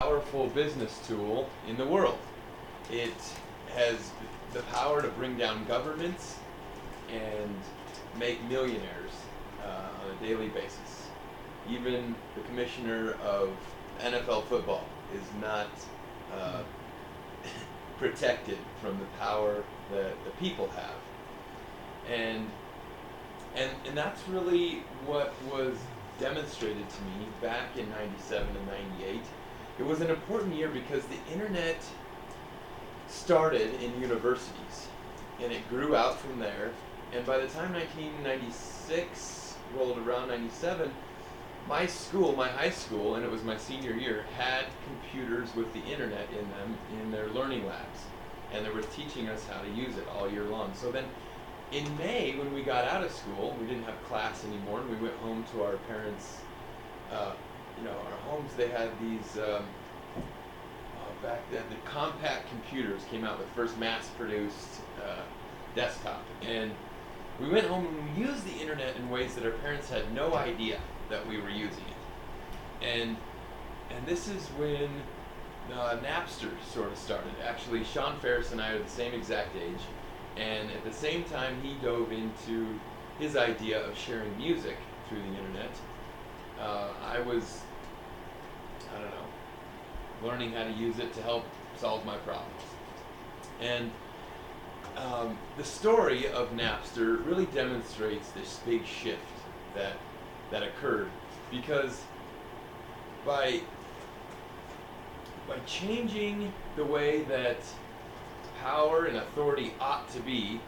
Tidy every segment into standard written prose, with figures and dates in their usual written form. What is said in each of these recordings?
Powerful business tool in the world. It has the power to bring down governments and make millionaires on a daily basis. Even the commissioner of NFL football is not protected from the power that the people have. And that's really what was demonstrated to me back in 97 and 98. It was an important year because the internet started in universities and it grew out from there. And by the time 1996 rolled around, 97, my school, my high school, and it was my senior year, had computers with the internet in them in their learning labs. And they were teaching us how to use it all year long. So then in May, when we got out of school, we didn't have class anymore, and we went home to our parents' our homes. They had these, back then, the compact computers came out with first mass-produced desktop. And we went home and we used the internet in ways that our parents had no idea that we were using it. And this is when Napster sort of started. Actually, Sean Ferris and I are the same exact age. And at the same time, he dove into his idea of sharing music through the internet. I was, learning how to use it to help solve my problems. And the story of Napster really demonstrates this big shift that occurred, because by changing the way that power and authority ought to be,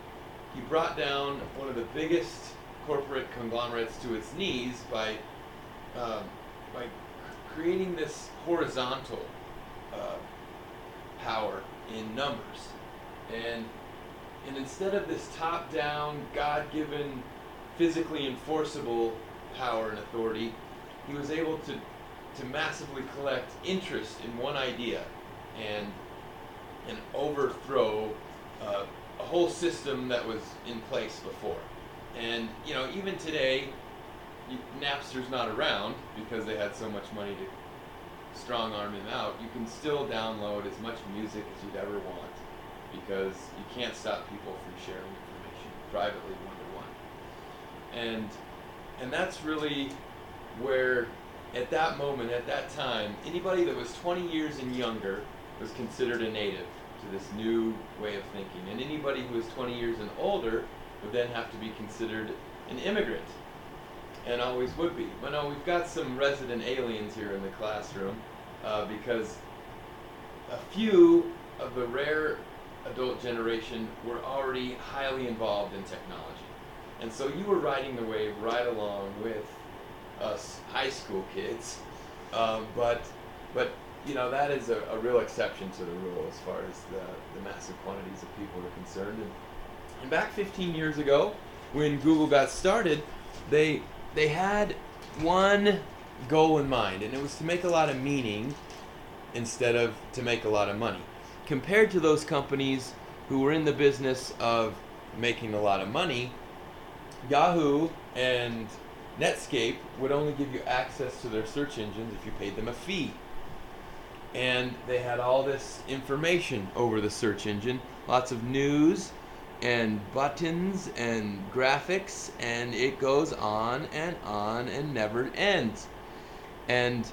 he brought down one of the biggest corporate conglomerates to its knees by creating this horizontal power in numbers. And instead of this top-down, God-given, physically enforceable power and authority, he was able to massively collect interest in one idea and overthrow a whole system that was in place before. And even today, Napster's not around because they had so much money to strong-arm him out. You can still download as much music as you'd ever want because you can't stop people from sharing information privately one-to-one. And that's really where, at that moment, at that time, anybody that was 20 years and younger was considered a native to this new way of thinking. And anybody who was 20 years and older would then have to be considered an immigrant, and always would be. But no, we've got some resident aliens here in the classroom because a few of the rare adult generation were already highly involved in technology. And so you were riding the wave right along with us high school kids, but that is a real exception to the rule as far as the massive quantities of people are concerned. And back 15 years ago, when Google got started, they had one goal in mind, and it was to make a lot of meaning instead of to make a lot of money. Compared to those companies who were in the business of making a lot of money, Yahoo and Netscape would only give you access to their search engines if you paid them a fee. And they had all this information over the search engine, lots of news and buttons and graphics, and it goes on and never ends. And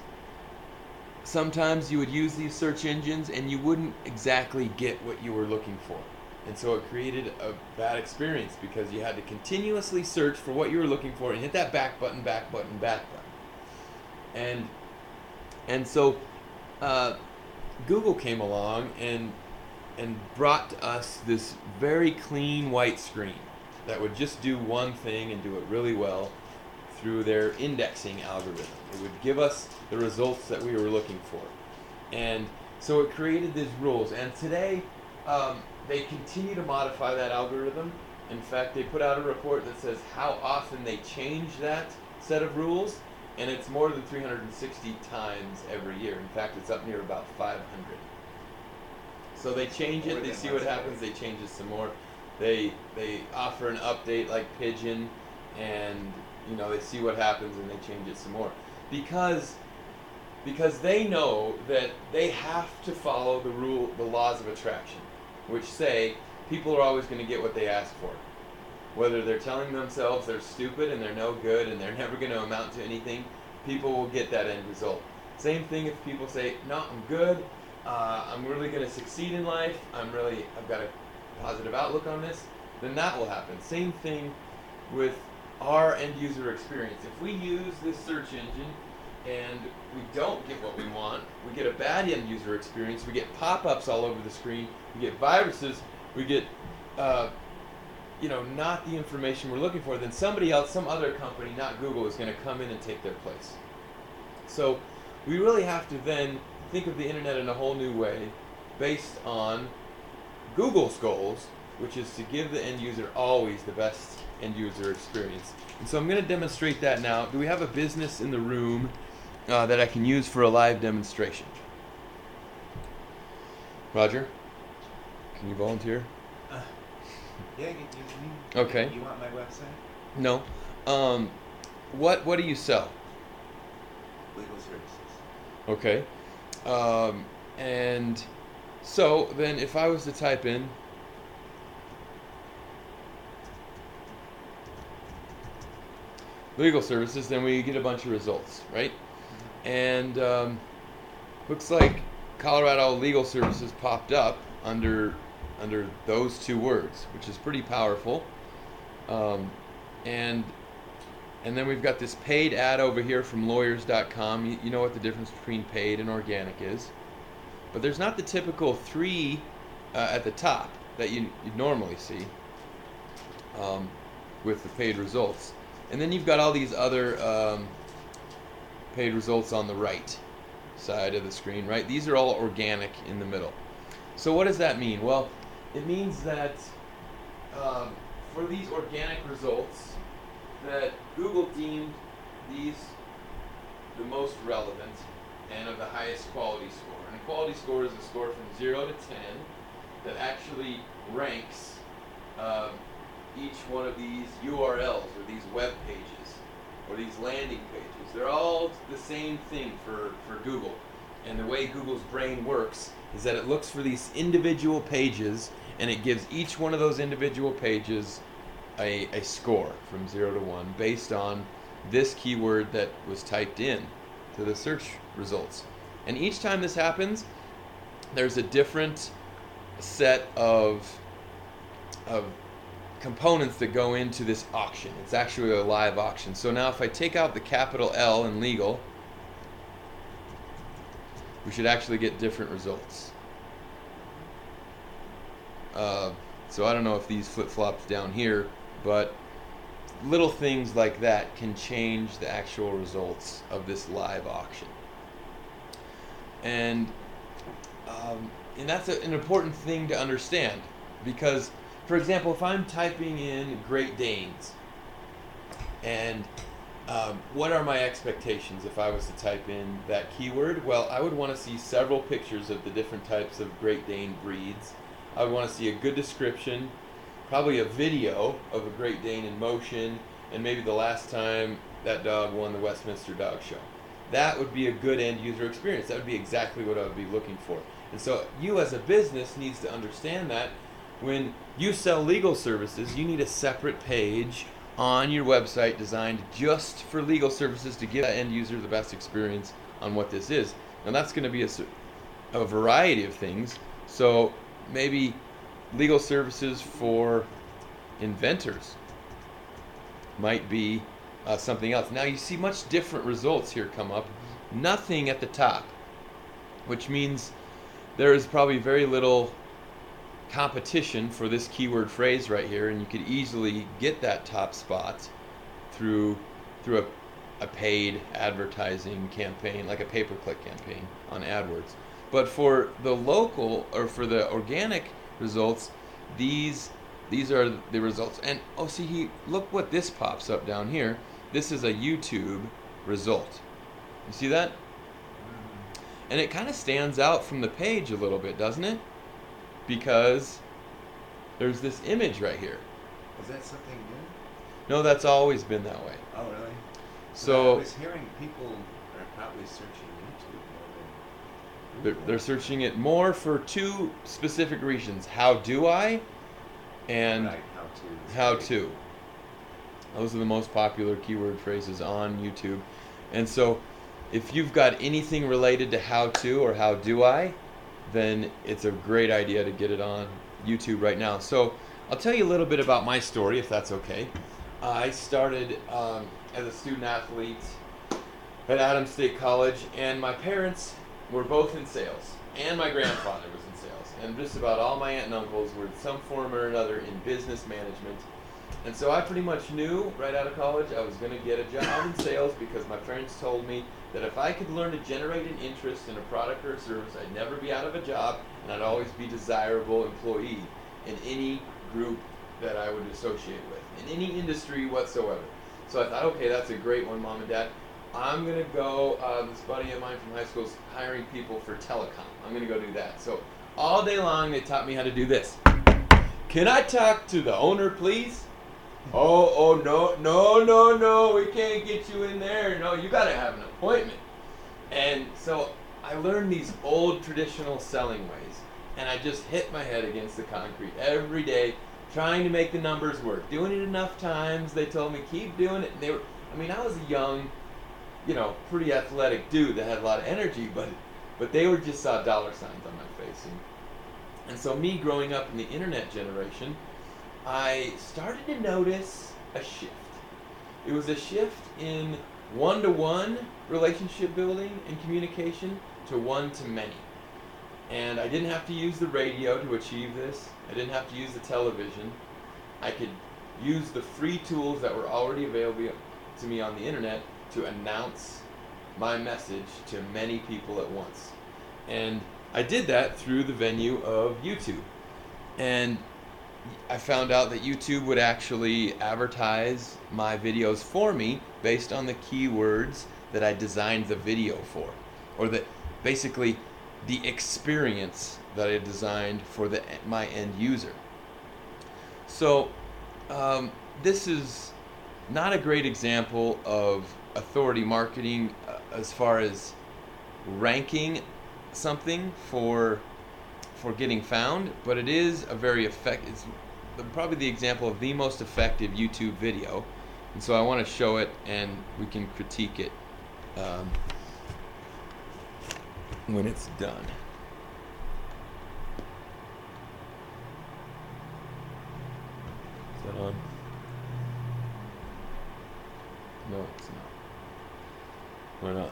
sometimes you would use these search engines and you wouldn't exactly get what you were looking for. And so it created a bad experience because you had to continuously search for what you were looking for and hit that back button. And so Google came along and brought us this very clean white screen that would just do one thing and do it really well through their indexing algorithm. It would give us the results that we were looking for. And so it created these rules. And today, they continue to modify that algorithm. In fact, they put out a report that says how often they change that set of rules, and it's more than 360 times every year. In fact, it's up near about 500. So they change it, they see what happens, they change it some more. They offer an update like Pigeon, and they see what happens and they change it some more. Because because they know that they have to follow the laws of attraction, which say people are always going to get what they ask for. Whether they're telling themselves they're stupid and they're no good and they're never going to amount to anything, people will get that end result. Same thing if people say, no, I'm good, I'm really going to succeed in life, I've got a positive outlook on this, then that will happen. Same thing with our end user experience. If we use this search engine and we don't get what we want, we get a bad end user experience, we get pop-ups all over the screen, we get viruses, we get not the information we're looking for, then somebody else, some other company, not Google, is going to come in and take their place. So we really have to then think of the internet in a whole new way based on Google's goals, which is to give the end user always the best end user experience. And so I'm going to demonstrate that now. Do we have a business in the room that I can use for a live demonstration? Roger, can you volunteer? Yeah, okay. You want my website? No. What do you sell? Legal services. Okay. And so then if I was to type in legal services, then we get a bunch of results, right? And looks like Colorado Legal Services popped up under those two words, which is pretty powerful. And then we've got this paid ad over here from lawyers.com. You know what the difference between paid and organic is. But there's not the typical 3 at the top that you'd normally see with the paid results. And then you've got all these other paid results on the right side of the screen, right? These are all organic in the middle. So what does that mean? Well, it means that for these organic results, that Google deemed these the most relevant and of the highest quality score. And a quality score is a score from 0 to 10 that actually ranks each one of these URLs or these web pages or these landing pages. They're all the same thing for Google. And the way Google's brain works is that it looks for these individual pages and it gives each one of those individual pages a score from 0 to 1 based on this keyword that was typed in to the search results. And each time this happens, there's a different set of components that go into this auction. It's actually a live auction. So now if I take out the capital L in legal, we should actually get different results. So I don't know if these flip-flops down here, but little things like that can change the actual results of this live auction. And that's an important thing to understand because, for example, if I'm typing in Great Danes, and what are my expectations if I was to type in that keyword? Well, I would want to see several pictures of the different types of Great Dane breeds. I would want to see a good description, probably a video of a Great Dane in motion, and maybe the last time that dog won the Westminster Dog Show. That would be a good end user experience. That would be exactly what I would be looking for. And so you as a business needs to understand that when you sell legal services, you need a separate page on your website designed just for legal services to give that end user the best experience on what this is. And that's going to be a variety of things. So maybe legal services for inventors might be something else. Now you see much different results here come up. Nothing at the top, which means there is probably very little competition for this keyword phrase right here, and you could easily get that top spot through a paid advertising campaign, like a pay-per-click campaign on AdWords. But for the local or for the organic results, these are the results. And look what this pops up down here. This is a YouTube result. You see that? And it kind of stands out from the page a little bit, doesn't it? Because there's this image right here. Is that something new? No, that's always been that way. Oh, really? So I was hearing people are probably searching YouTube They're searching it more for two specific reasons: how do I, and Right, how to. Those are the most popular keyword phrases on YouTube. And so if you've got anything related to how to or how do I, then it's a great idea to get it on YouTube right now. So I'll tell you a little bit about my story, if that's okay. I started as a student athlete at Adams State College, and my parents were both in sales, and my grandfather was in sales, and just about all my aunt and uncles were in some form or another in business management. And so I pretty much knew right out of college I was going to get a job in sales, because my parents told me that if I could learn to generate an interest in a product or a service, I'd never be out of a job, and I'd always be a desirable employee in any group that I would associate with, in any industry whatsoever. So I thought, okay, that's a great one, Mom and Dad. I'm going to go, this buddy of mine from high school is hiring people for telecom. I'm going to go do that. So all day long they taught me how to do this. Can I talk to the owner, please? Oh, no, we can't get you in there. No, you got to have an appointment. And so I learned these old traditional selling ways, and I just hit my head against the concrete every day, trying to make the numbers work. Doing it enough times, they told me, keep doing it. And I was a young, pretty athletic dude that had a lot of energy, but they were just saw dollar signs on my face. And so me growing up in the internet generation, I started to notice a shift. It was a shift in one-to-one relationship building and communication to one-to-many. And I didn't have to use the radio to achieve this. I didn't have to use the television. I could use the free tools that were already available to me on the internet to announce my message to many people at once. And I did that through the venue of YouTube. And I found out that YouTube would actually advertise my videos for me based on the keywords that I designed the video for, or that basically the experience that I designed for my end user. So this is not a great example of authority marketing as far as ranking something for getting found, but it is a very effective, it's probably the example of the most effective YouTube video. And so I want to show it, and we can critique it when it's done. Is that on? No, it's not. Why not?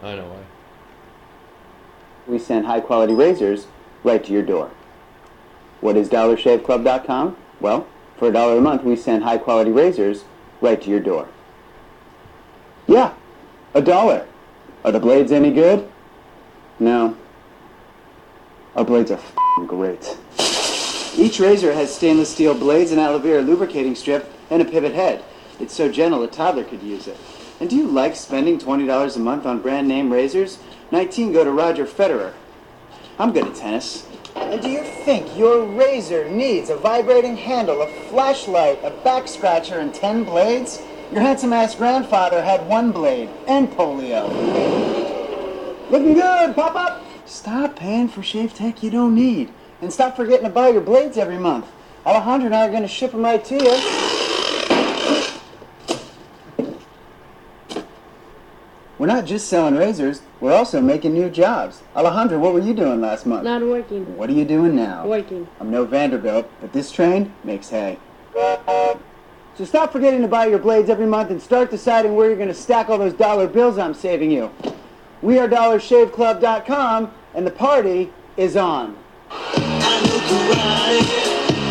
I know why. We send high-quality razors right to your door. What is DollarShaveClub.com? Well, for $1 a month, we send high-quality razors right to your door. Yeah, $1. Are the blades any good? No. Our blades are f***ing great. Each razor has stainless steel blades, an aloe vera lubricating strip, and a pivot head. It's so gentle a toddler could use it. And do you like spending $20 a month on brand name razors? 19 go to Roger Federer. I'm good at tennis. And do you think your razor needs a vibrating handle, a flashlight, a back scratcher, and 10 blades? Your handsome-ass grandfather had 1 blade and polio. Looking good, Pop-Up! Stop paying for shave tech you don't need. And stop forgetting to buy your blades every month. Alejandro and I are going to ship them right to you. We're not just selling razors, we're also making new jobs. Alejandro, what were you doing last month? Not working. What are you doing now? Working. I'm no Vanderbilt, but this train makes hay. So stop forgetting to buy your blades every month and start deciding where you're going to stack all those dollar bills I'm saving you. We are DollarShaveClub.com, and the party is on. I know karate,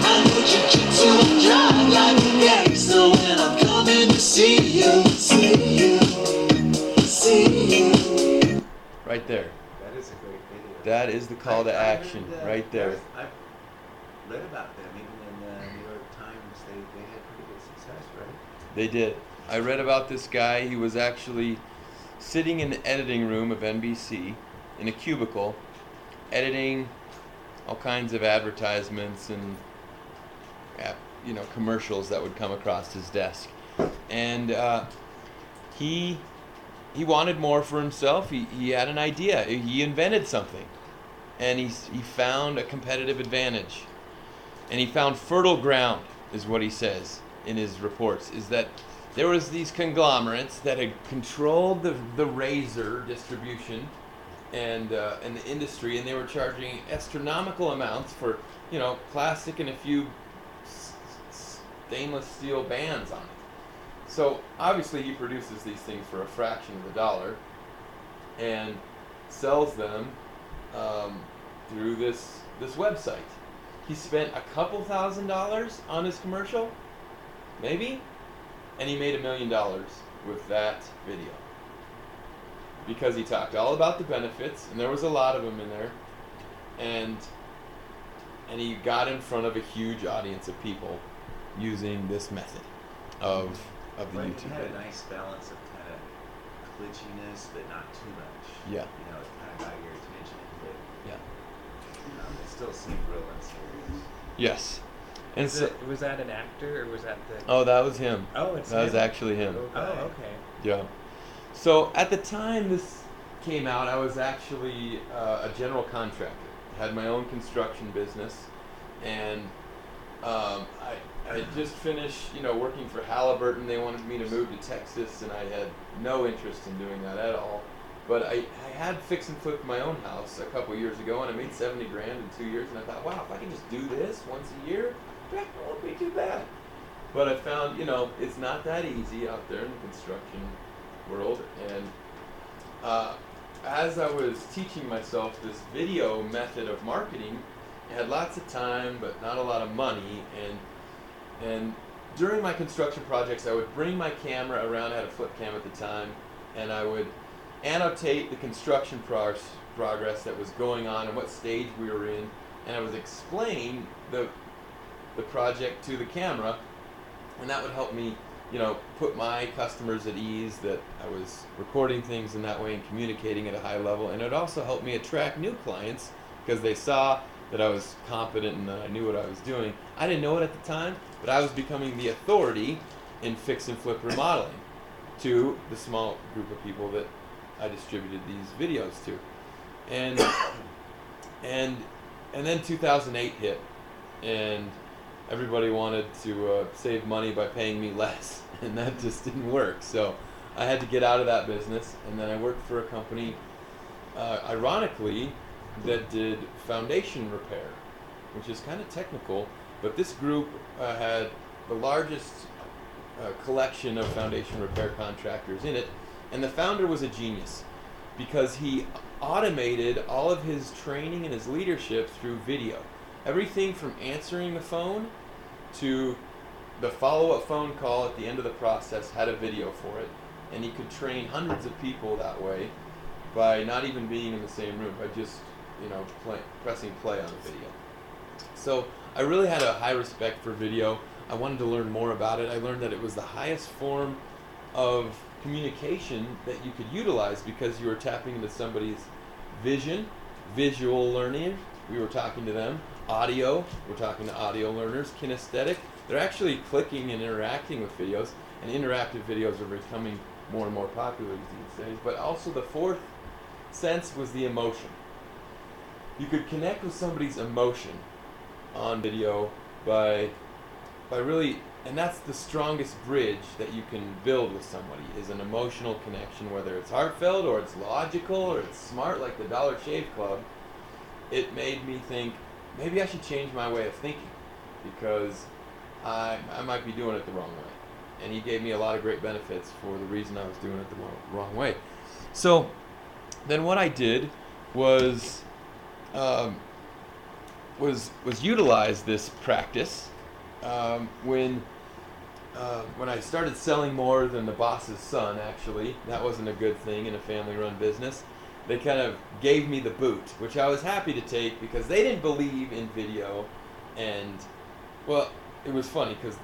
I know jiu-jitsu, and drive like a gangster when I'm coming to see you. Right there. That is a great video. That is the call to action right there. I've read about them, even in the New York Times. They had pretty good success, right? They did. I read about this guy. He was actually sitting in the editing room of NBC in a cubicle, editing all kinds of advertisements and commercials that would come across his desk, and he wanted more for himself. He had an idea. He invented something, and he found a competitive advantage, and he found fertile ground, is what he says in his reports, is that there was these conglomerates that had controlled the razor distribution and the industry, and they were charging astronomical amounts for plastic and a few stainless steel bands on it. So obviously he produces these things for a fraction of the dollar and sells them through this website. He spent a couple $1,000s on his commercial, maybe, and he made $1 million with that video, because he talked all about the benefits, and there was a lot of them in there, and he got in front of a huge audience of people using this method of the Right, YouTube it had a video. nice balance of kind of glitchiness, but not too much. Yeah. It kind of got your attention, but Yeah. it still seemed real and serious. Yes. And so, Was that an actor or was that the? oh, that was him. Oh, it's That was him. actually him. Oh, okay. Yeah. So at the time this came out, I was actually a general contractor. Had my own construction business, and I had just finished, working for Halliburton. They wanted me to move to Texas, and I had no interest in doing that at all. But I had fix and flipped my own house a couple years ago, and I made $70,000 in 2 years. And I thought, wow, if I can just do this once a year, that won't be too bad. But I found, it's not that easy out there in the construction world. And as I was teaching myself this video method of marketing, I had lots of time, but not a lot of money. And during my construction projects, I would bring my camera around. I had a flip cam at the time, and I would annotate the construction progress that was going on and what stage we were in, and I would explain the project to the camera, and that would help me, put my customers at ease that I was recording things in that way and communicating at a high level, and it also helped me attract new clients because they saw that I was competent and that I knew what I was doing. I didn't know it at the time, but I was becoming the authority in fix and flip remodeling to the small group of people that I distributed these videos to. And then 2008 hit, and everybody wanted to save money by paying me less, and that just didn't work. So I had to get out of that business, and then I worked for a company, ironically, that did foundation repair, which is kind of technical, but this group had the largest collection of foundation repair contractors in it, and the founder was a genius because he automated all of his training and his leadership through video. Everything from answering the phone to the follow-up phone call at the end of the process had a video for it, and he could train hundreds of people that way by not even being in the same room, by just pressing play on a video. So I really had a high respect for video. I wanted to learn more about it. I learned that it was the highest form of communication that you could utilize because you were tapping into somebody's vision, visual learning, we were talking to them, audio, we're talking to audio learners, kinesthetic, they're actually clicking and interacting with videos, and interactive videos are becoming more and more popular these days. But also the fourth sense was the emotion. You could connect with somebody's emotion on video by really, and that's the strongest bridge that you can build with somebody, is an emotional connection, whether it's heartfelt or it's logical or it's smart, like the Dollar Shave Club. It made me think, maybe I should change my way of thinking because I might be doing it the wrong way. And he gave me a lot of great benefits for the reason I was doing it the wrong way. So then what I did was utilize this practice when I started selling more than the boss's son. Actually, that wasn't a good thing in a family-run business. They kind of gave me the boot, which I was happy to take because they didn't believe in video. And well, it was funny because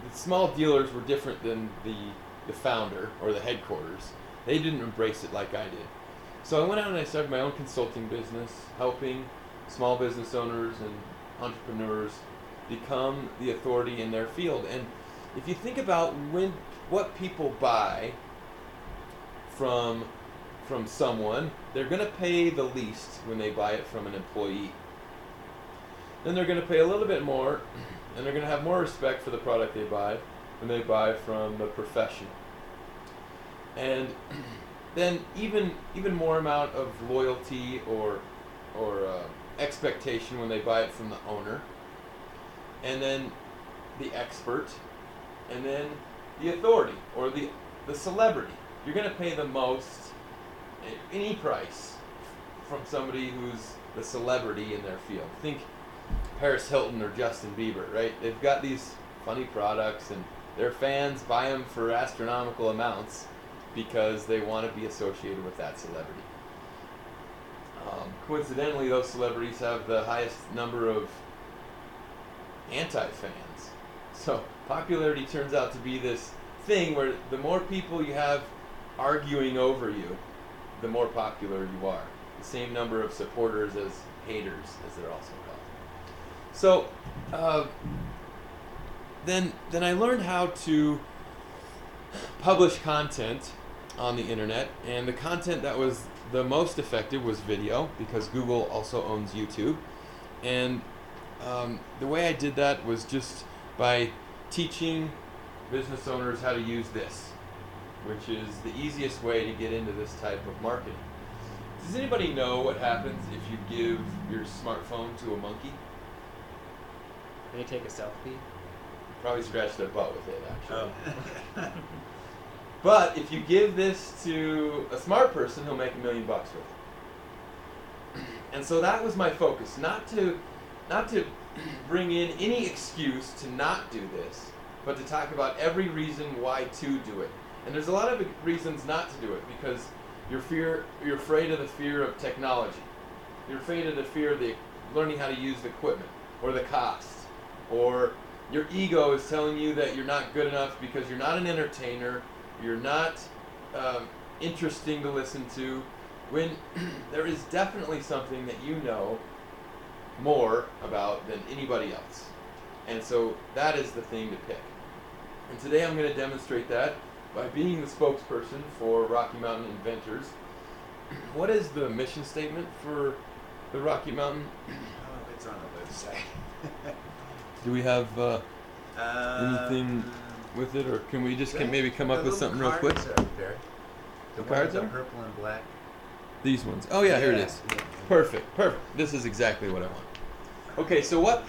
the small dealers were different than the founder or the headquarters. They didn't embrace it like I did. So I went out and I started my own consulting business, helping small business owners and entrepreneurs become the authority in their field. And if you think about what people buy from someone, they're going to pay the least when they buy it from an employee. Then they're going to pay a little bit more, and they're going to have more respect for the product they buy when they buy from the professional. And then even more amount of loyalty or expectation when they buy it from the owner, and then the expert, and then the authority or the celebrity. You're going to pay the most, any price, from somebody who's the celebrity in their field. Think Paris Hilton or Justin Bieber, right? They've got these funny products and their fans buy them for astronomical amounts because they want to be associated with that celebrity. Coincidentally, those celebrities have the highest number of anti-fans. So popularity turns out to be this thing where the more people you have arguing over you, the more popular you are. The same number of supporters as haters, as they're also called. So then I learned how to publish content on the internet, and the content that was the most effective was video, because Google also owns YouTube. And the way I did that was just by teaching business owners how to use this, which is the easiest way to get into this type of marketing. Does anybody know what happens if you give your smartphone to a monkey? Can you take a selfie? Probably scratch their butt with it, actually. Oh. But if you give this to a smart person, he'll make $1 million with it. And so that was my focus, not to bring in any excuse to not do this, but to talk about every reason why to do it. And there's a lot of reasons not to do it, because you're afraid of the fear of technology. You're afraid of the fear of learning how to use the equipment, or the cost, or your ego is telling you that you're not good enough because you're not an entertainer, you're not interesting to listen to, when there is definitely something that you know more about than anybody else. And so that is the thing to pick. And today I'm going to demonstrate that by being the spokesperson for Rocky Mountain Inventors. What is the mission statement for the Rocky Mountain? Oh, it's on the website. Do we have anything with it, or can we just maybe come up with something real quick? The cards are up there. The cards ones are? are purple and black. These ones. Oh yeah, here it is. Yeah. Perfect. This is exactly what I want. Okay, so what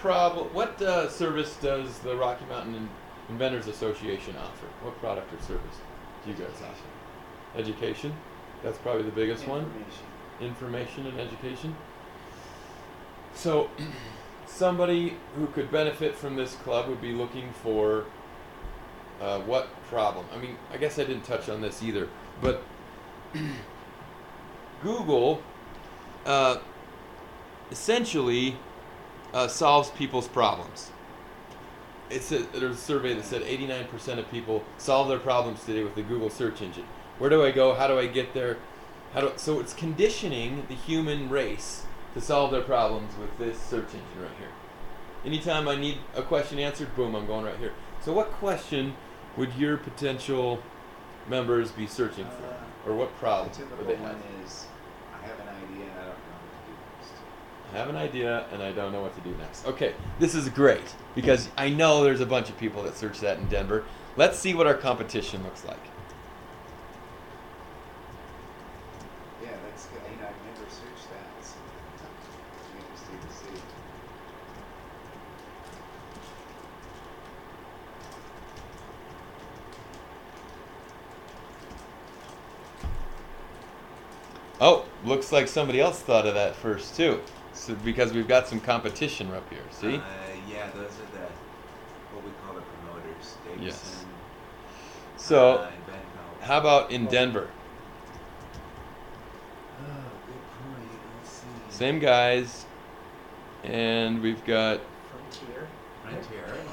service does the Rocky Mountain Inventors Association offer? What product or service do you guys offer? Education. That's probably the biggest one. Information and education. So somebody who could benefit from this club would be looking for what problem? I mean, I guess I didn't touch on this either, but Google essentially solves people's problems. There's a survey that said 89% of people solve their problems today with the Google search engine. Where do I go? How do I get there? So it's conditioning the human race to solve their problems with this search engine right here. Anytime I need a question answered, boom, I'm going right here. So what question would your potential members be searching for? Or what The problem typical would they have? one is, I have an idea and I don't know what to do next. I have an idea and I don't know what to do next. Okay, this is great because I know there's a bunch of people that search that in Denver. Let's see what our competition looks like. Yeah, that's good. You know, I've never searched that. It's interesting to see. Oh, looks like somebody else thought of that first too. So because we've got some competition up here. See? Yeah, those are what we call the promoters. Davison, Yes. So, and Benko. how about in Denver? Oh, good point. Let's see. Same guys, and we've got Frontier. Frontier Airlines.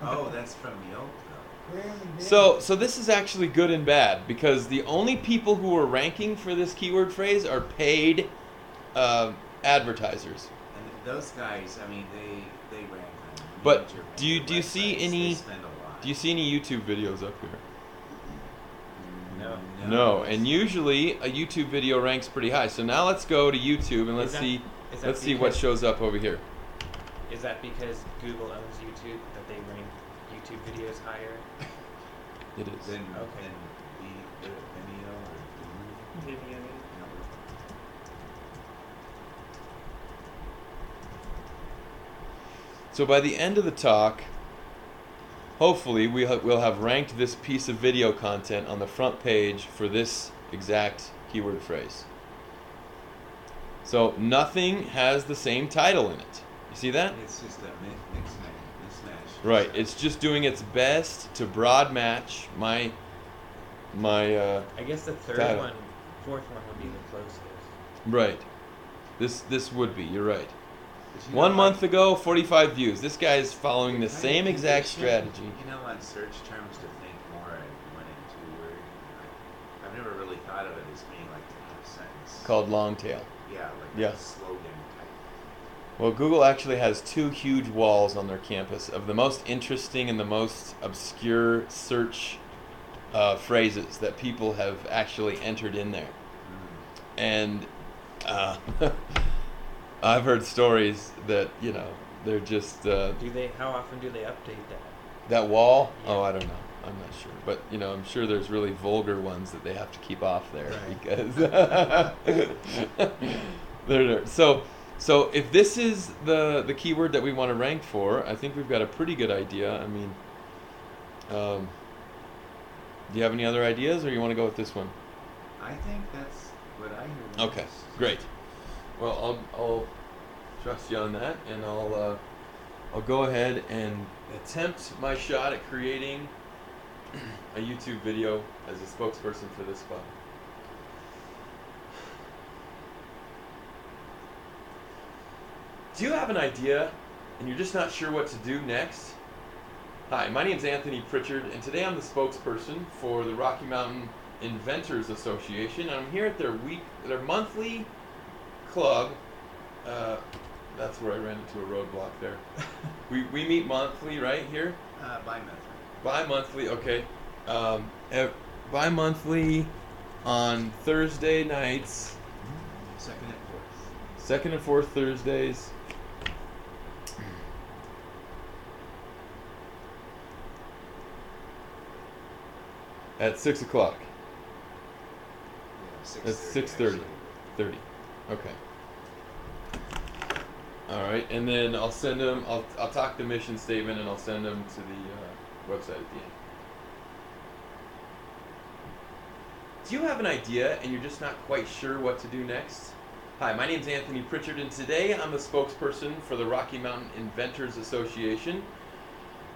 Oh, that's from Yoko. so this is actually good and bad because the only people who are ranking for this keyword phrase are paid advertisers. And those guys, I mean, they rank But major do you see websites, they any spend a lot. do you see any YouTube videos up here? No. No, and usually a YouTube video ranks pretty high. So now let's go to YouTube and let's see what because- shows up over here. Is that because Google owns YouTube that they rank YouTube videos higher? It is. Then Okay. the Vimeo or Vimeo. So by the end of the talk, hopefully we'll have ranked this piece of video content on the front page for this exact keyword phrase. So nothing has the same title in it. You see that? it's just a mismatch. Right. It's just doing its best to broad match my I guess the fourth Title. one would be the closest. right. This would be. You're right. But you know 1 what? month ago, 45 views. This guy is following the Kind of same exact condition, strategy. You know, on search terms, to think more in one and two word. I've never really thought of it as being like a half sentence. Called long tail. Yeah, like Yeah. a slogan type. Well, Google actually has 2 huge walls on their campus of the most interesting and the most obscure search phrases that people have actually entered in there. And I've heard stories that, they're just... How often do they update that? that wall? Yeah. Oh, I don't know. I'm not sure. But, I'm sure there's really vulgar ones that they have to keep off there Right. because... they're So if this is the keyword that we want to rank for, I think we've got a pretty good idea. I mean, do you have any other ideas, or you want to go with this one? I think that's what I hear. Okay, great. Well, I'll trust you on that, and I'll go ahead and attempt my shot at creating a YouTube video as a spokesperson for this club. Do you have an idea and you're just not sure what to do next? Hi, my name is Anthony Pritchard, and today I'm the spokesperson for the Rocky Mountain Inventors Association, and I'm here at their monthly club. That's where I ran into a roadblock there. We meet monthly, right here? Bi-monthly. Bi-monthly, okay. Bi-monthly on Thursday nights, Second and fourth. 2nd and 4th Thursdays. At 6 o'clock. Yeah, That's 6:30. 30. Okay. All right, and then I'll send them. I'll talk the mission statement, and I'll send them to the website at the end. Do you have an idea and you're just not quite sure what to do next? Hi, my name is Anthony Pritchard, and today I'm the spokesperson for the Rocky Mountain Inventors Association.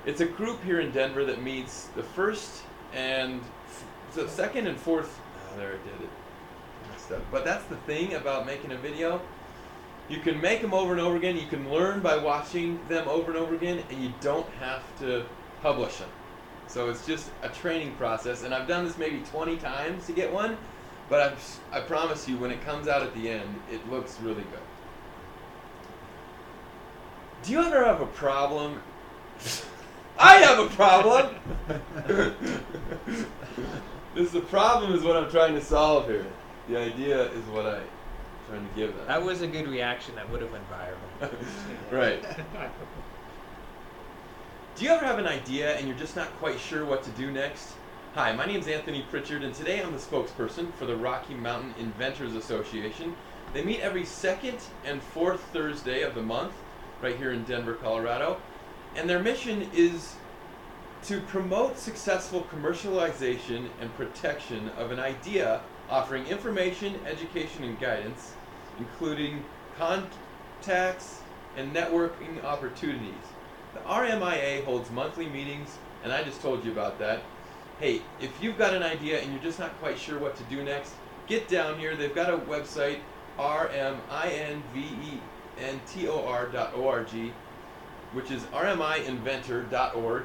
It's a group here in Denver that meets the second and fourth. Oh, there I did it. Messed up. But that's the thing about making a video. You can make them over and over again. You can learn by watching them over and over again, and you don't have to publish them. So it's just a training process, and I've done this maybe 20 times to get one, but I promise you, when it comes out at the end, it looks really good. Do you ever have a problem? I have a problem! The problem is what I'm trying to solve here. The idea is what I'm trying to give them. That was a good reaction. That would have went viral. Right. Do you ever have an idea and you're just not quite sure what to do next? Hi, my name is Anthony Pritchard, and today I'm the spokesperson for the Rocky Mountain Inventors Association. They meet every 2nd and 4th Thursday of the month, right here in Denver, Colorado. And their mission is to promote successful commercialization and protection of an idea, offering information, education, and guidance, including contacts and networking opportunities. The RMIA holds monthly meetings, and I just told you about that. Hey, if you've got an idea and you're just not quite sure what to do next, get down here. They've got a website, rminventor.org, which is rminventor.org,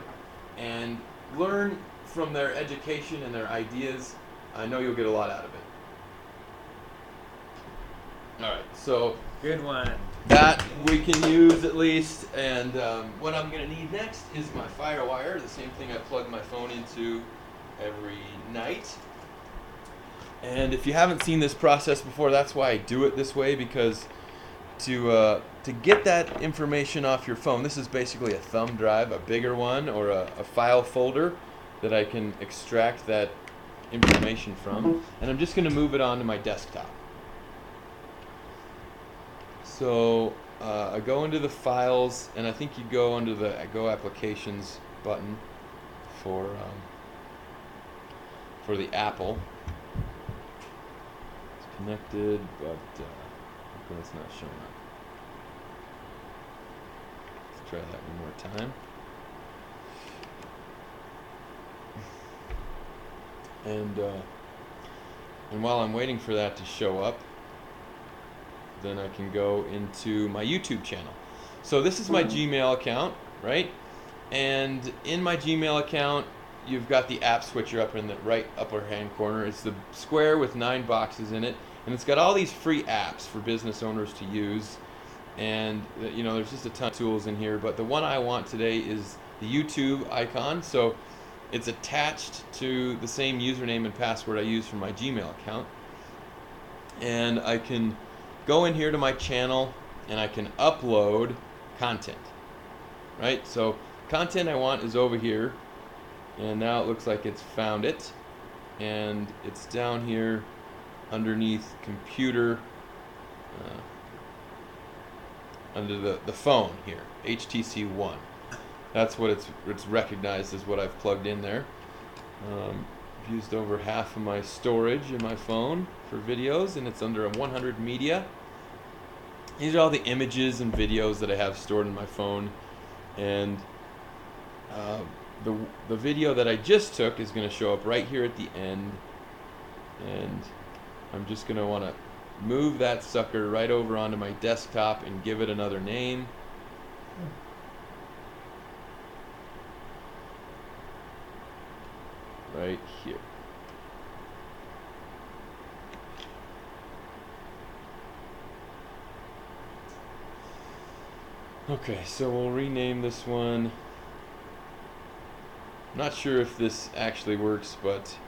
and learn from their education and their ideas. I know you'll get a lot out of it. All right, so Good one. that we can use at least. And what I'm going to need next is my FireWire, the same thing I plug my phone into every night. And if you haven't seen this process before, that's why I do it this way, because to get that information off your phone, this is basically a thumb drive, a bigger one, or a file folder that I can extract that information from. And I'm just going to move it onto my desktop. So I go into the files, and I think you go under the Go Applications button for the Apple. It's connected, but it's not showing up. Let's try that one more time. And while I'm waiting for that to show up, then I can go into my YouTube channel. So this is my Gmail account, right? And in my Gmail account, you've got the app switcher up in the right upper hand corner. It's the square with 9 boxes in it, and it's got all these free apps for business owners to use. And you know, there's just a ton of tools in here, but the one I want today is the YouTube icon. So it's attached to the same username and password I use for my Gmail account. And I can go in here to my channel and I can upload content, right? So content I want is over here, and now it looks like it's found it, and it's down here underneath computer, under the phone here, HTC One. That's what it's recognized as what I've plugged in there. I've used over half of my storage in my phone for videos, and it's under a 100 media. These are all the images and videos that I have stored in my phone, and the video that I just took is going to show up right here at the end, and I'm just going to want to move that sucker right over onto my desktop and give it another name. Right here. Okay, so we'll rename this one. Not sure if this actually works, but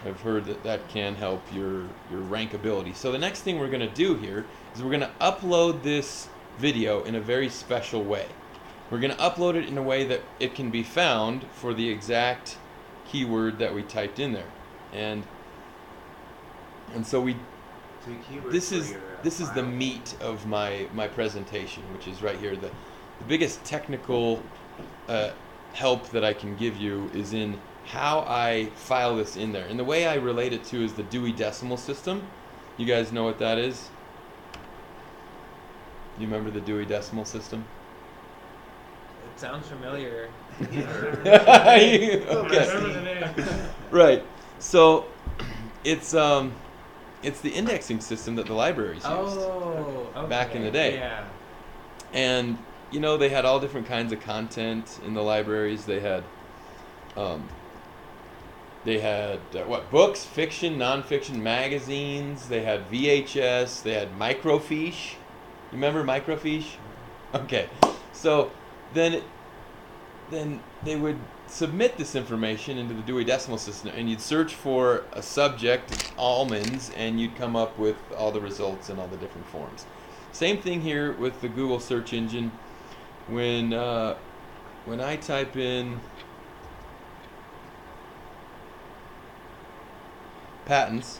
I've heard that can help your rankability. So the next thing we're going to do here is we're going to upload this video in a very special way. We're going to upload it in a way that it can be found for the exact keyword that we typed in there. And so this is the meat of my presentation, which is right here. The biggest technical help that I can give you is in how I file this in there. And the way I relate it to is the Dewey Decimal System. You guys know what that is? You remember the Dewey Decimal System? It sounds familiar. Okay. Right. So it's the indexing system that the libraries used Okay. back in the day. Yeah. And you know, they had all different kinds of content in the libraries. They had what, books, fiction, nonfiction, magazines. They had VHS. They had microfiche. You remember microfiche? Okay. So then they would submit this information into the Dewey Decimal System, and you'd search for a subject, almonds, and you'd come up with all the results in all the different forms. Same thing here with the Google search engine. When I type in patents,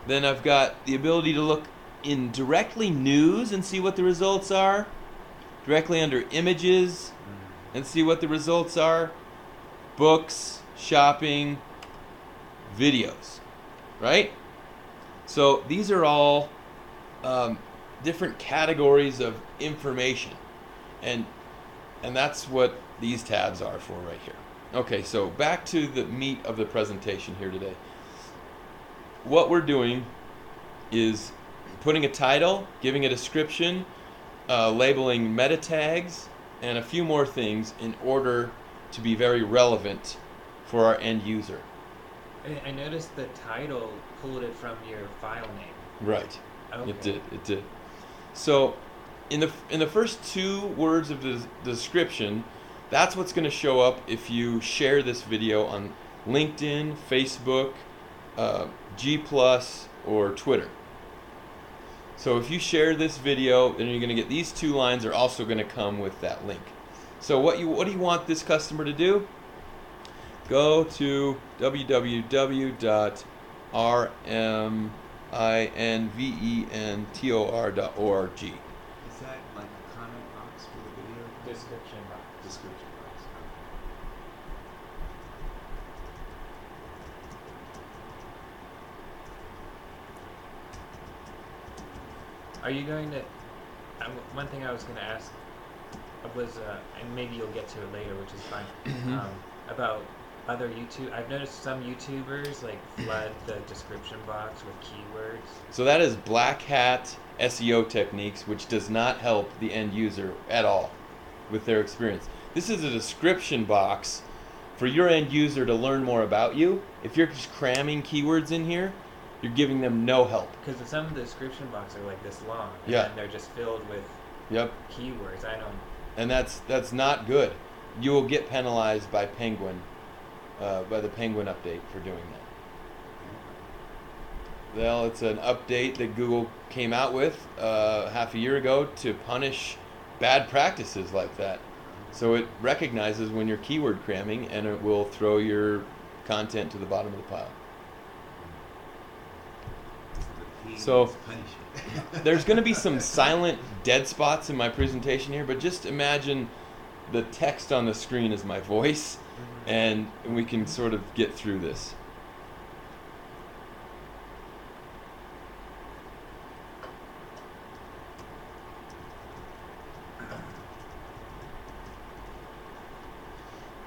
then I've got the ability to look in directly news and see what the results are, directly under images and see what the results are, books, shopping, videos, right? So these are all different categories of information, and that's what these tabs are for right here. Okay, so back to the meat of the presentation here today. What we're doing is putting a title, giving a description, labeling meta tags, and a few more things in order to be very relevant for our end user. I noticed the title pulled it from your file name. Right. Okay. It did. So in the first 2 words of the description, that's what's going to show up if you share this video on LinkedIn, Facebook, G+, or Twitter. So if you share this video, then you're going to get these 2 lines are also going to come with that link. So what do you want this customer to do? Go to www.rminventor.org. Is that like a comment box for the video? Description box. Description box. Are you going to? One thing I was going to ask was, and maybe you'll get to it later, which is fine. About other YouTube. I've noticed some YouTubers like flood the description box with keywords. So that is black hat SEO techniques, which does not help the end user at all with their experience. This is a description box for your end user to learn more about you. If you're just cramming keywords in here, you're giving them no help. Because some of the description boxes are like this long, and Yeah. then they're just filled with keywords. I don't. And that's not good. You will get penalized by Penguin, by the Penguin update for doing that. Well, it's an update that Google came out with half a year ago to punish bad practices like that. So it recognizes when you're keyword cramming, and it will throw your content to the bottom of the pile. So there's going to be some silent dead spots in my presentation here, but just imagine the text on the screen is my voice, and we can sort of get through this.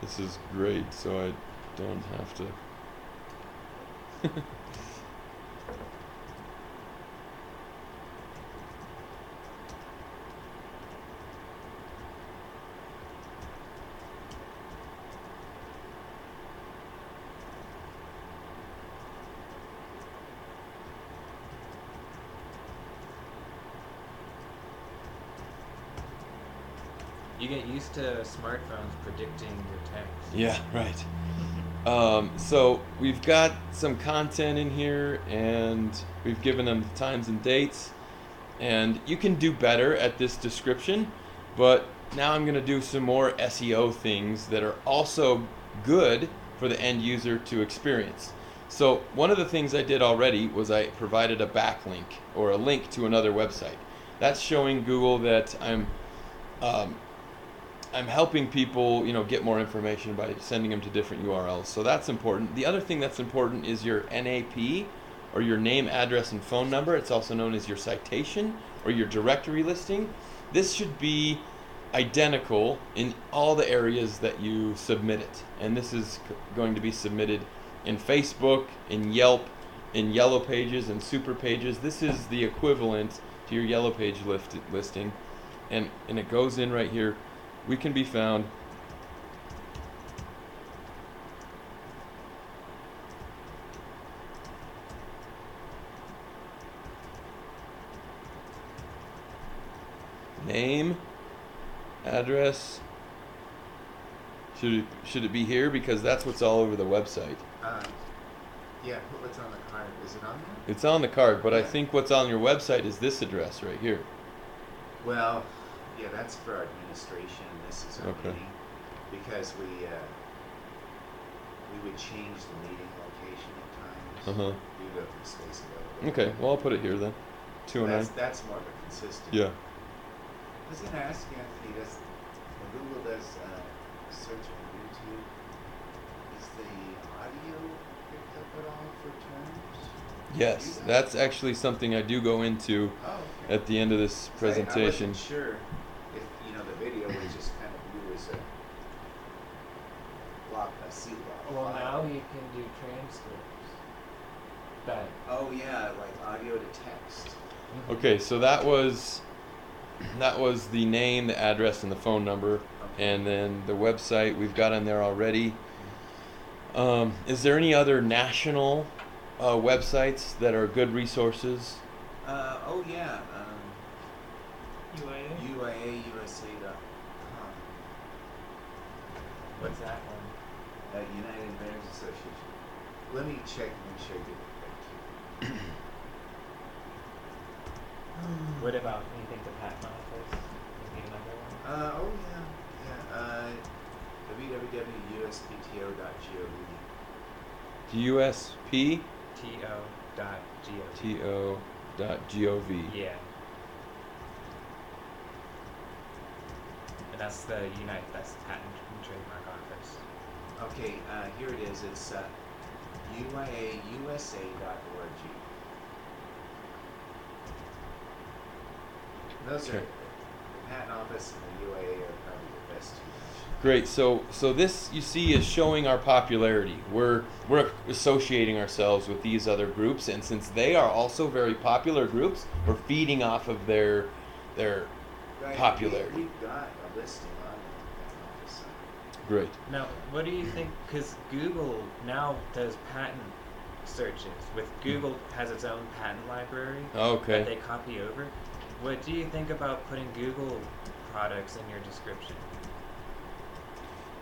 This is great, so I don't have to. You get used to smartphones predicting your text. Yeah, right. So we've got some content in here, and we've given them times and dates, and you can do better at this description, but now I'm going to do some more SEO things that are also good for the end user to experience. So one of the things I did already was I provided a backlink or a link to another website. That's showing Google that I'm helping people, get more information by sending them to different URLs. So that's important. The other thing that's important is your NAP, or your name, address, and phone number. It's also known as your citation or your directory listing. This should be identical in all the areas that you submit it. And this is going to be submitted in Facebook, in Yelp, in Yellow Pages, and Super Pages. This is the equivalent to your Yellow Page listing. And it goes in right here. We can be found name, address. Should it be here, because that's what's all over the website? Yeah, put what's on the card. Is it on there? It's on the card, but I Yeah. think what's on your website is this address right here. Well, yeah, that's for our administration. This is our Okay. meeting, because we would change the meeting location at times Uh-huh. due to space availability. Okay, well, I'll put it here then. 209. That's more of a consistent. Yeah. I was going to ask Anthony, when Google does search on YouTube, is the audio picked up at all for terms? Yes, that's actually something I do go into Oh, okay. at the end of this presentation. I wasn't sure if the video was just kind of viewed as a C block. Well, file. now you can do transcripts. But Oh yeah, like audio to text. Okay, so that was That was the name, the address, and the phone number, and then the website we've got on there already. Is there any other national websites that are good resources? Oh yeah. UIA? UIAUSA.com. What's that one? United Veterans Association. Let me check and make sure I get it right here. What about anything to patent office? Maybe another one? Oh yeah. www.uspto.gov. USP TO.gov. to.gov. Yeah. And that's the that's the Patent and Trademark Office. Okay, here it is. It's UIAUSA.org. Those are Okay. the Patent Office and the UIA are probably the best two. Great. So this you see is showing our popularity. We're associating ourselves with these other groups, and since they are also very popular groups, we're feeding off of their Right, popularity. We've got a listing on the Patent Office site. Great. Now, what do you think? Because Google now does patent searches. Google has its own patent library that Okay. they copy over. What do you think about putting Google products in your description?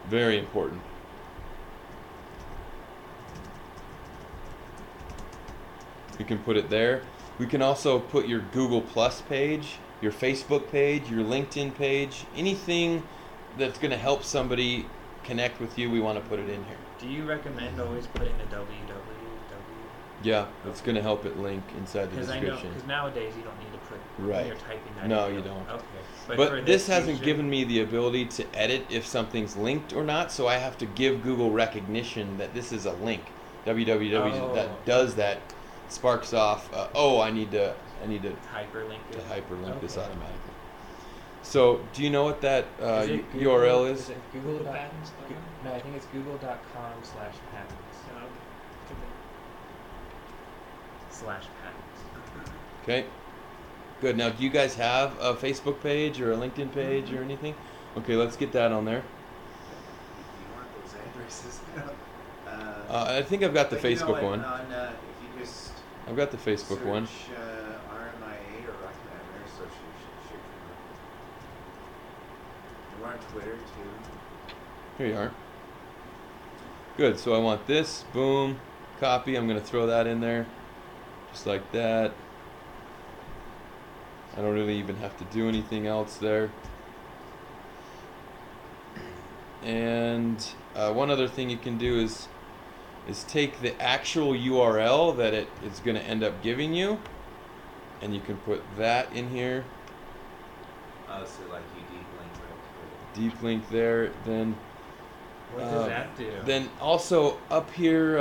Very important. We can put it there. We can also put your Google Plus page, your Facebook page, your LinkedIn page, anything that's going to help somebody connect with you, we want to put it in here. Do you recommend always putting the www? Yeah, it's going to help it link inside the Because description. because nowadays you don't need to put Right. when you're typing that. No, in, you don't. Okay. for But this you hasn't should- given me the ability to edit if something's linked or not, so I have to give Google recognition that this is a link. www Oh. that does that sparks off. I need to hyperlink it. hyperlink this Okay. automatically. So, do you know what that Is it URL is? Is it Google dot- patents, Go- No, I think it's google.com/patents/patents. Okay. Good. Now, do you guys have a Facebook page or a LinkedIn page or anything? Okay, let's get that on there. Do you want those addresses? I think I've got the but you know Facebook what, one. if you just I've got the Facebook one. search RMIA or Rocky Mountain Air Association, it should come up. We're on Twitter too. Here you are. Good. So I want this. Boom. Copy. I'm going to throw that in there. Just like that. I don't really even have to do anything else there. And one other thing you can do is take the actual URL that it is going to end up giving you, and you can put that in here. Oh, so like you deep link right to Deep link there. Then What does that do? Then also up here,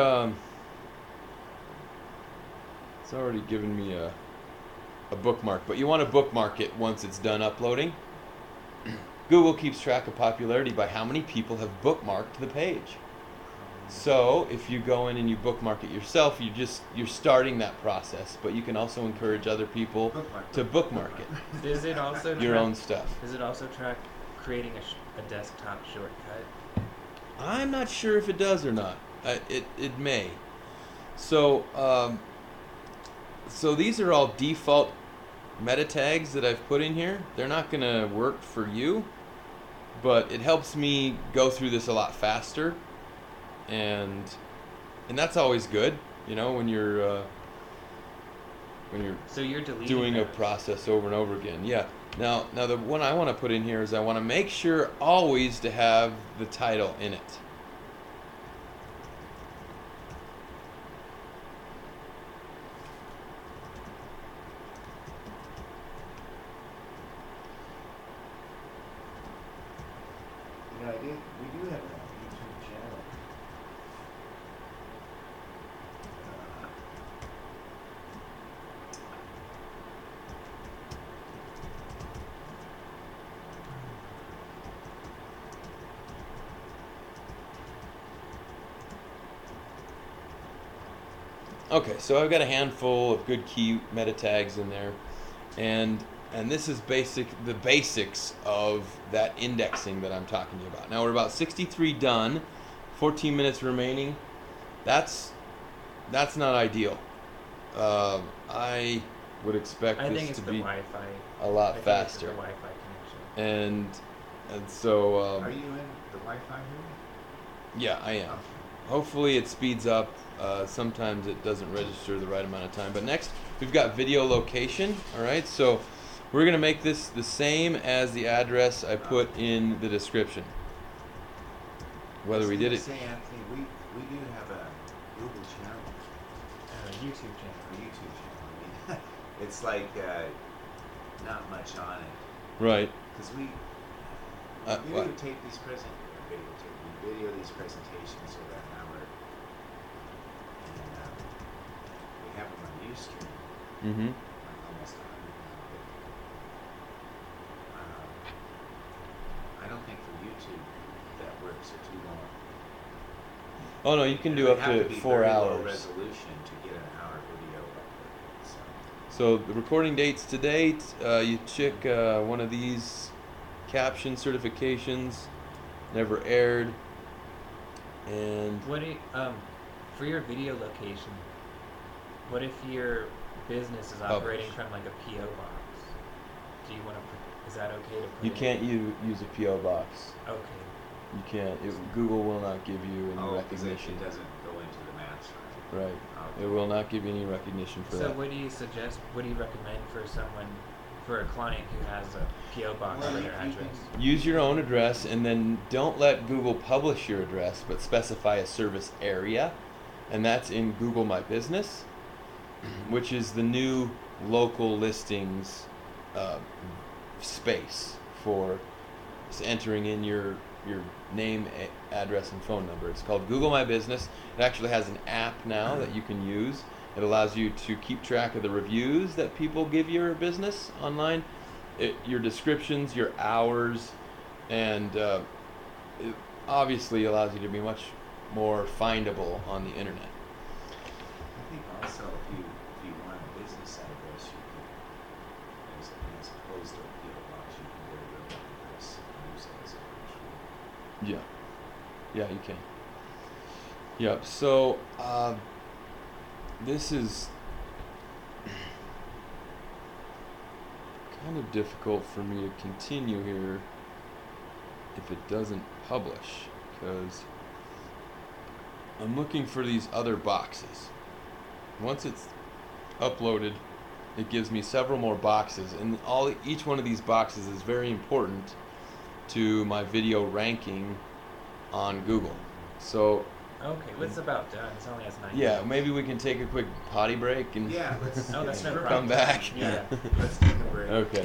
it's already given me a bookmark, but you want to bookmark it once it's done uploading. Google keeps track of popularity by how many people have bookmarked the page. So if you go in and you bookmark it yourself, you're starting that process, but you can also encourage other people to bookmark it, Does it also your track, own stuff. Does it also track creating a desktop shortcut? I'm not sure if it does or not. It may. So so these are all default meta tags that I've put in here. They're not going to work for you, but it helps me go through this a lot faster, and that's always good, when you're So you're deleting doing a those. process over and over again. Yeah. Now the one I want to put in here is I want to make sure always to have the title in it. We do have a YouTube channel. Okay, so I've got a handful of good key meta tags in there, and And this is the basics of that indexing that I'm talking to you about. Now we're about 63 done, 14 minutes remaining. That's not ideal. I would expect I this think it's to the be Wi-Fi. a lot I think faster. It's the Wi-Fi connection. And so Are you in the Wi-Fi room? yeah, I am. Okay. Hopefully it speeds up. Sometimes it doesn't register the right amount of time. But next, we've got video location. All right, so we're going to make this the same as the address I put in the description. Whether we did it. Say, Anthony, we do have a Google channel, A YouTube channel. a YouTube channel. I mean, it's like not much on it Right. because we What? video these presentations over an hour, and we have them on Ustream, Mm-hmm. like almost 100 now. But, I don't think for YouTube that works or too long. Oh no, you can do It up would have to be 4 very low hours. resolution to get an hour video uploaded. So. So the recording dates to date, you check one of these caption certifications, never aired, and What do you, for your video location? What if your business is operating from like a PO box? Do you want to? Is that okay to put? you in? can't use a PO box. Okay. You can't. Google will not give you any Because recognition. it doesn't go into the maps, right? Right. Okay. It will not give you any recognition for So that. what do you suggest? What do you recommend for someone, for a client who has a PO box Well, for you- their you address? Use your own address, and then don't let Google publish your address, but specify a service area, and that's in Google My Business, which is the new local listings space for entering in your name, address, and phone number. It's called Google My Business. It actually has an app now that you can use. It allows you to keep track of the reviews that people give your business online, your descriptions, your hours, and it obviously allows you to be much more findable on the internet. I think also if you want a business address, you can, as opposed to a PO box, you can get a real address and use it as a virtual. Yeah, you can. Yep. So this is kind of difficult for me to continue here if it doesn't publish, because I'm looking for these other boxes. Once it's uploaded, it gives me several more boxes, and each one of these boxes is very important to my video ranking on Google. So Okay, well, it's about done. It's only has 9 yeah, minutes. maybe we can take a quick potty break and Yeah, let's Oh, that's no come problem. back. Yeah. let's take a break. Okay.